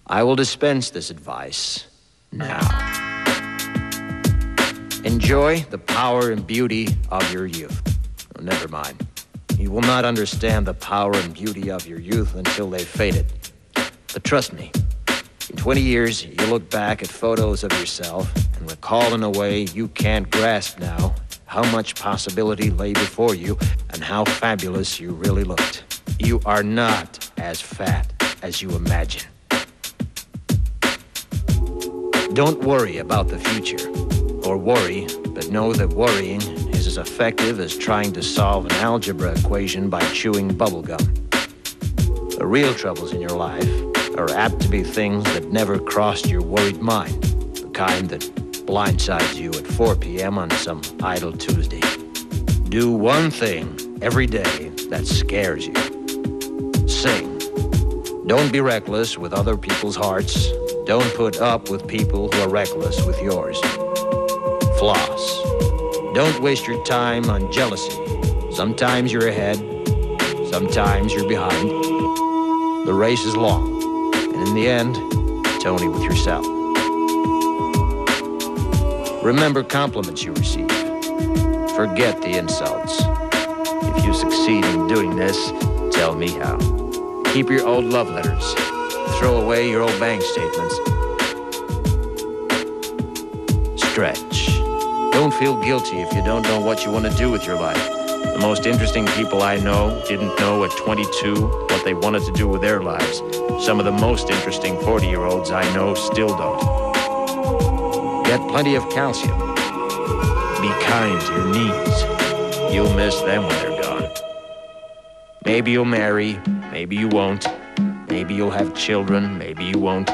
I will dispense this advice now. Enjoy the power and beauty of your youth. Oh, never mind. You will not understand the power and beauty of your youth until they've faded. But trust me, in 20 years, you'll look back at photos of yourself and recall in a way you can't grasp now how much possibility lay before you and how fabulous you really looked. You are not as fat as you imagine. Don't worry about the future, or worry, but know that worrying is as effective as trying to solve an algebra equation by chewing bubblegum. The real troubles in your life are apt to be things that never crossed your worried mind, the kind that blindsides you at 4 p.m. on some idle Tuesday. Do one thing every day that scares you. Sing. Don't be reckless with other people's hearts. Don't put up with people who are reckless with yours. Floss. Don't waste your time on jealousy. Sometimes you're ahead, sometimes you're behind. The race is long, and in the end, it's only with yourself. Remember compliments you receive. Forget the insults. If you succeed in doing this, tell me how. Keep your old love letters. Throw away your old bank statements. Stretch. Don't feel guilty if you don't know what you want to do with your life. The most interesting people I know didn't know at 22 what they wanted to do with their lives. Some of the most interesting 40-year-olds I know still don't. Get plenty of calcium. Be kind to your knees. You'll miss them when they're gone. Maybe you'll marry, maybe you won't. Maybe you'll have children, maybe you won't.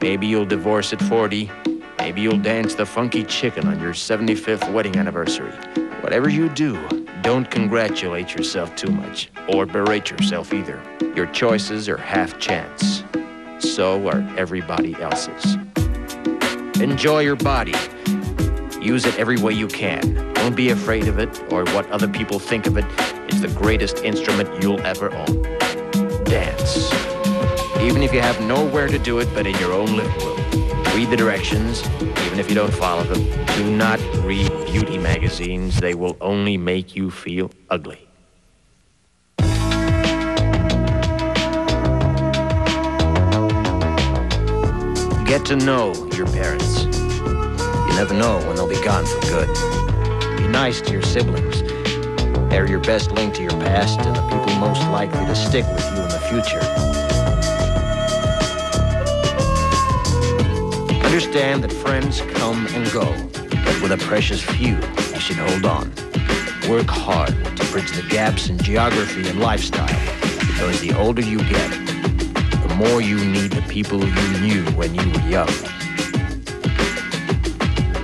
Maybe you'll divorce at 40. Maybe you'll dance the funky chicken on your 75th wedding anniversary. Whatever you do, don't congratulate yourself too much, or berate yourself either. Your choices are half chance. So are everybody else's. Enjoy your body. Use it every way you can. Don't be afraid of it or what other people think of it. It's the greatest instrument you'll ever own. Dance. Even if you have nowhere to do it but in your own living room. Read the directions, even if you don't follow them. Do not read beauty magazines. They will only make you feel ugly. Get to know your parents. You never know when they'll be gone for good. Be nice to your siblings. They're your best link to your past and the people most likely to stick with you in the future. Understand that friends come and go, but with a precious few, you should hold on. Work hard to bridge the gaps in geography and lifestyle, because the older you get, the more you need the people you knew when you were young.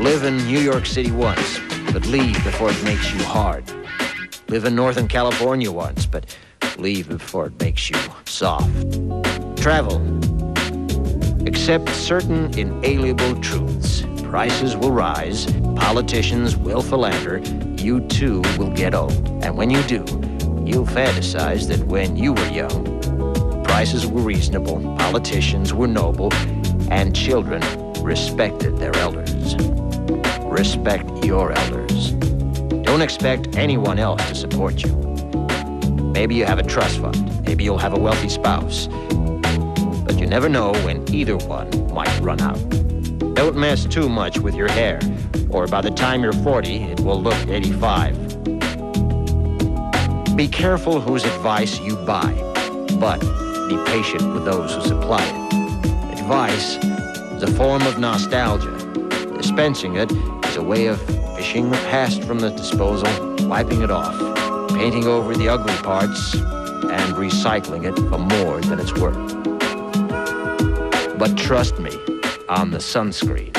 Live in New York City once, but leave before it makes you hard. Live in Northern California once, but leave before it makes you soft. Travel. Accept certain inalienable truths. Prices will rise, politicians will philander, you too will get old. And when you do, you'll fantasize that when you were young, prices were reasonable, politicians were noble, and children respected their elders. Respect your elders. Don't expect anyone else to support you. Maybe you have a trust fund, maybe you'll have a wealthy spouse. But you never know when either one might run out. Don't mess too much with your hair, or by the time you're 40, it will look 85. Be careful whose advice you buy, but be patient with those who supply it. Advice is a form of nostalgia. Dispensing it is a way of fishing the past from the disposal, wiping it off, painting over the ugly parts, and recycling it for more than it's worth. But trust me on the sunscreen.